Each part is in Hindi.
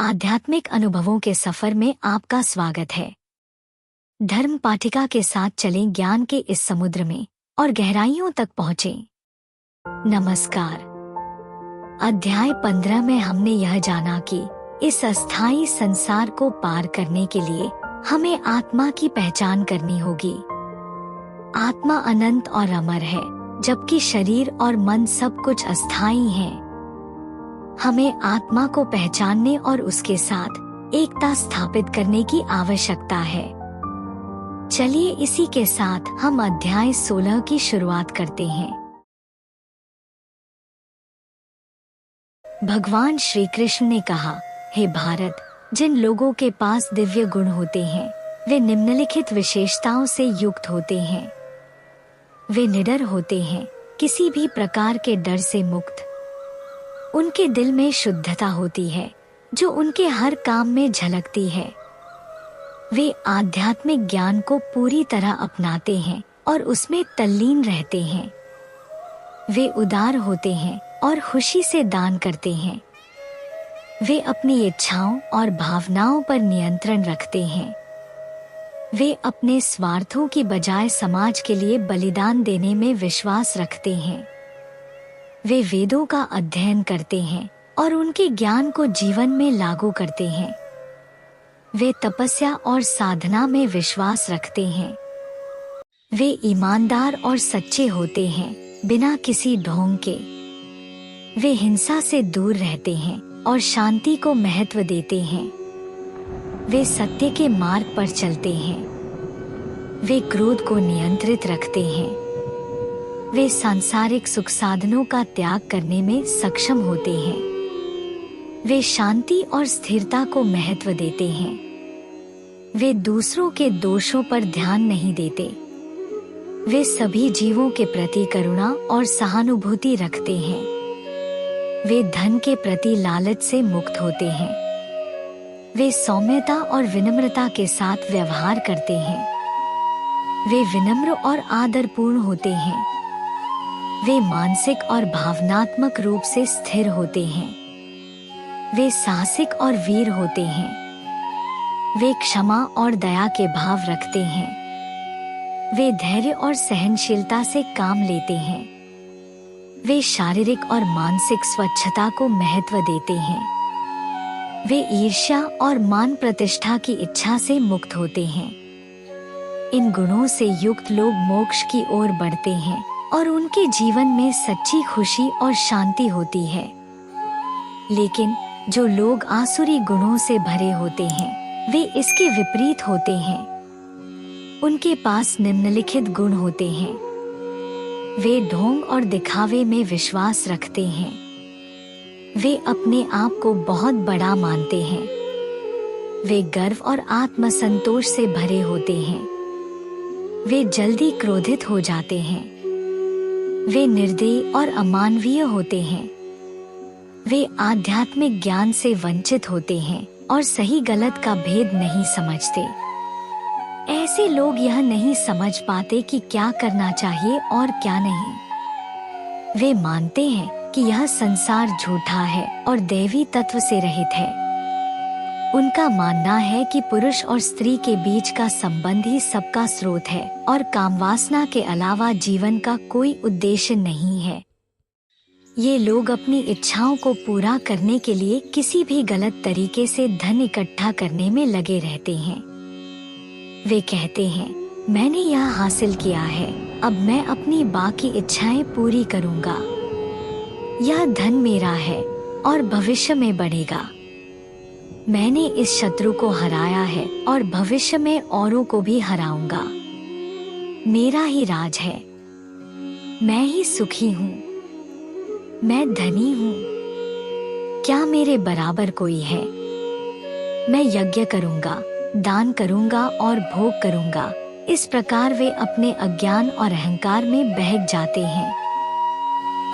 आध्यात्मिक अनुभवों के सफर में आपका स्वागत है। धर्म पाठिका के साथ चलें ज्ञान के इस समुद्र में और गहराइयों तक पहुँचें। नमस्कार। अध्याय 15 में हमने यह जाना कि इस अस्थायी संसार को पार करने के लिए हमें आत्मा की पहचान करनी होगी। आत्मा अनंत और अमर है, जबकि शरीर और मन सब कुछ अस्थायी हैं। हमें आत्मा को पहचानने और उसके साथ एकता स्थापित करने की आवश्यकता है। चलिए इसी के साथ हम अध्याय 16 की शुरुआत करते हैं। भगवान श्री कृष्ण ने कहा, हे भारत, जिन लोगों के पास दिव्य गुण होते हैं वे निम्नलिखित विशेषताओं से युक्त होते हैं। वे निडर होते हैं, किसी भी प्रकार के डर से मुक्त। उनके दिल में शुद्धता होती है जो उनके हर काम में झलकती है। वे आध्यात्मिक ज्ञान को पूरी तरह अपनाते हैं और उसमें तल्लीन रहते हैं। वे उदार होते हैं और खुशी से दान करते हैं। वे अपनी इच्छाओं और भावनाओं पर नियंत्रण रखते हैं। वे अपने स्वार्थों की बजाय समाज के लिए बलिदान देने में विश्वास रखते हैं। वे वेदों का अध्ययन करते हैं और उनके ज्ञान को जीवन में लागू करते हैं। वे तपस्या और साधना में विश्वास रखते हैं। वे ईमानदार और सच्चे होते हैं, बिना किसी ढोंग के। वे हिंसा से दूर रहते हैं और शांति को महत्व देते हैं। वे सत्य के मार्ग पर चलते हैं। वे क्रोध को नियंत्रित रखते हैं। वे सांसारिक सुख साधनों का त्याग करने में सक्षम होते हैं। वे शांति और स्थिरता को महत्व देते हैं। वे दूसरों के दोषों पर ध्यान नहीं देते। वे सभी जीवों के प्रति करुणा और सहानुभूति रखते हैं। वे धन के प्रति लालच से मुक्त होते हैं। वे सौम्यता और विनम्रता के साथ व्यवहार करते हैं। वे विनम्र और आदरपूर्ण होते हैं। वे मानसिक और भावनात्मक रूप से स्थिर होते हैं। वे साहसिक और वीर होते हैं। वे क्षमा और दया के भाव रखते हैं। वे धैर्य और सहनशीलता से काम लेते हैं। वे शारीरिक और मानसिक स्वच्छता को महत्व देते हैं। वे ईर्ष्या और मान प्रतिष्ठा की इच्छा से मुक्त होते हैं। इन गुणों से युक्त लोग मोक्ष की ओर बढ़ते हैं और उनके जीवन में सच्ची खुशी और शांति होती है। लेकिन जो लोग आसुरी गुणों से भरे होते हैं वे इसके विपरीत होते हैं। उनके पास निम्नलिखित गुण होते हैं। वे ढोंग और दिखावे में विश्वास रखते हैं। वे अपने आप को बहुत बड़ा मानते हैं। वे गर्व और आत्मसंतोष से भरे होते हैं। वे जल्दी क्रोधित हो जाते हैं। वे निर्दयी और अमानवीय होते हैं। वे आध्यात्मिक ज्ञान से वंचित होते हैं और सही गलत का भेद नहीं समझते। ऐसे लोग यह नहीं समझ पाते कि क्या करना चाहिए और क्या नहीं। वे मानते हैं कि यह संसार झूठा है और दैवी तत्व से रहित है। उनका मानना है कि पुरुष और स्त्री के बीच का संबंध ही सबका स्रोत है और कामवासना के अलावा जीवन का कोई उद्देश्य नहीं है। ये लोग अपनी इच्छाओं को पूरा करने के लिए किसी भी गलत तरीके से धन इकट्ठा करने में लगे रहते हैं। वे कहते हैं, मैंने यह हासिल किया है, अब मैं अपनी बाकी इच्छाएं पूरी करूंगा। यह धन मेरा है और भविष्य में बढ़ेगा। मैंने इस शत्रु को हराया है और भविष्य में औरों को भी हराऊंगा। मेरा ही राज है। मैं ही सुखी हूँ। मैं धनी हूँ। क्या मेरे बराबर कोई है? मैं यज्ञ करूंगा, दान करूंगा और भोग करूंगा। इस प्रकार वे अपने अज्ञान और अहंकार में बहक जाते हैं।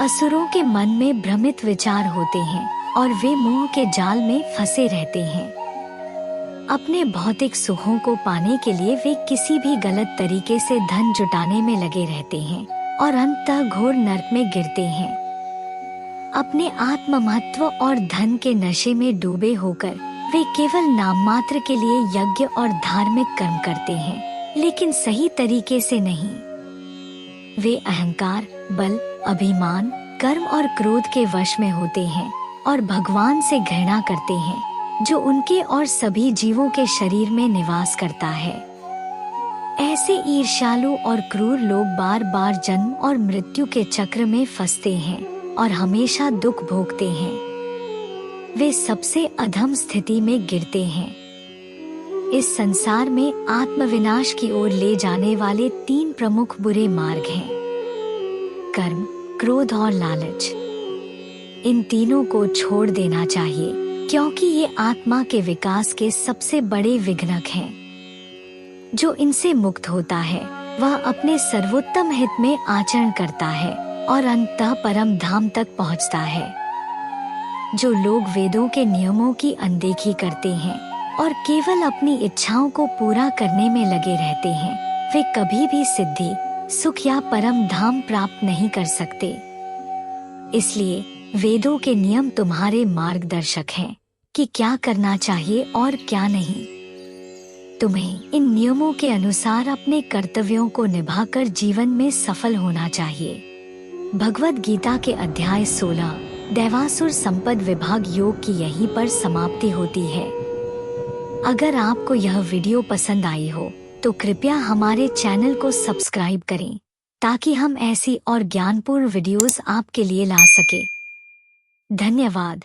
असुरों के मन में भ्रमित विचार होते हैं और वे मोह के जाल में फंसे रहते हैं। अपने भौतिक सुखों को पाने के लिए वे किसी भी गलत तरीके से धन जुटाने में लगे रहते हैं और अंततः घोर नरक में गिरते हैं। अपने आत्म महत्व और धन के नशे में डूबे होकर वे केवल नाम मात्र के लिए यज्ञ और धार्मिक कर्म करते हैं, लेकिन सही तरीके से नहीं। वे अहंकार, बल, अभिमान, कर्म और क्रोध के वश में होते हैं और भगवान से घृणा करते हैं, जो उनके और सभी जीवों के शरीर में निवास करता है। ऐसे ईर्ष्यालु और क्रूर लोग बार बार जन्म और मृत्यु के चक्र में फंसते हैं और हमेशा दुख भोगते हैं। वे सबसे अधम स्थिति में गिरते हैं। इस संसार में आत्मविनाश की ओर ले जाने वाले 3 प्रमुख बुरे मार्ग हैं: कर्म, क्रोध और लालच। इन तीनों को छोड़ देना चाहिए, क्योंकि ये आत्मा के विकास के सबसे बड़े विघ्नक हैं। जो इनसे मुक्त होता है वह अपने सर्वोत्तम हित में आचरण करता है और अंततः परम धाम तक पहुंचता है। जो लोग वेदों के नियमों की अनदेखी करते हैं और केवल अपनी इच्छाओं को पूरा करने में लगे रहते हैं, वे कभी भी सिद्धि, सुख या परम धाम प्राप्त नहीं कर सकते। इसलिए वेदों के नियम तुम्हारे मार्गदर्शक हैं कि क्या करना चाहिए और क्या नहीं। तुम्हें इन नियमों के अनुसार अपने कर्तव्यों को निभाकर जीवन में सफल होना चाहिए। भगवद गीता के अध्याय 16 दैवासुर संपद विभाग योग की यहीं पर समाप्ति होती है। अगर आपको यह वीडियो पसंद आई हो तो कृपया हमारे चैनल को सब्सक्राइब करें, ताकि हम ऐसी और ज्ञानपूर्ण वीडियोस आपके लिए ला सके। धन्यवाद।